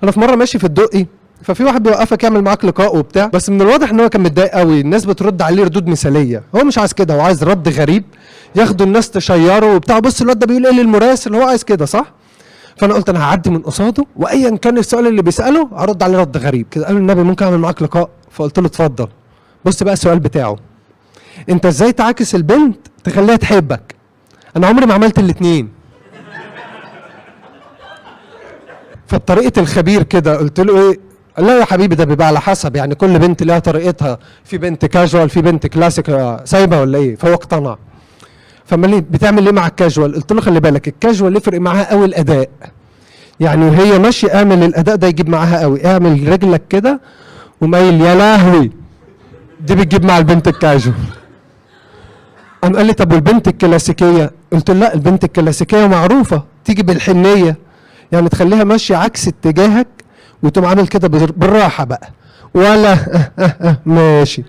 انا في مره ماشي في الدقي، ففي واحد بيوقفك يعمل معاك لقاء وبتاع، بس من الواضح ان هو كان متضايق قوي، الناس بترد عليه ردود مثاليه، هو مش عايز كده، هو عايز رد غريب ياخدوا الناس تشيره وبتاع. بص الواد ده بيقول ايه للمراسل، هو عايز كده صح؟ فانا قلت انا هعدي من قصاده، وايا كان السؤال اللي بيساله هرد عليه رد غريب كده. قال له النبي ممكن اعمل معاك لقاء؟ فقلت له اتفضل. بص بقى السؤال بتاعه، انت ازاي تعاكس البنت تخليها تحبك؟ انا عمري ما عملت الاتنين. فبطريقه الخبير كده قلت له ايه؟ لا يا حبيبي ده بيبقى على حسب، يعني كل بنت لها طريقتها، في بنت كاجوال في بنت كلاسيك، سايبه ولا ايه؟ فهو اقتنع. فما لي بتعمل ايه مع الكاجوال؟ قلت له خلي بالك الكاجوال يفرق معاها قوي الاداء، يعني وهي ماشيه اعمل الاداء ده يجيب معاها قوي، اعمل رجلك كده ومايل يا لهوي، دي بتجيب مع البنت الكاجوال. قام قال لي طب والبنت الكلاسيكيه؟ قلت له لا البنت الكلاسيكيه معروفه تيجي بالحنيه، يعني تخليها ماشيه عكس اتجاهك وتقوم عامل كده بالراحه بقى، ولا ماشي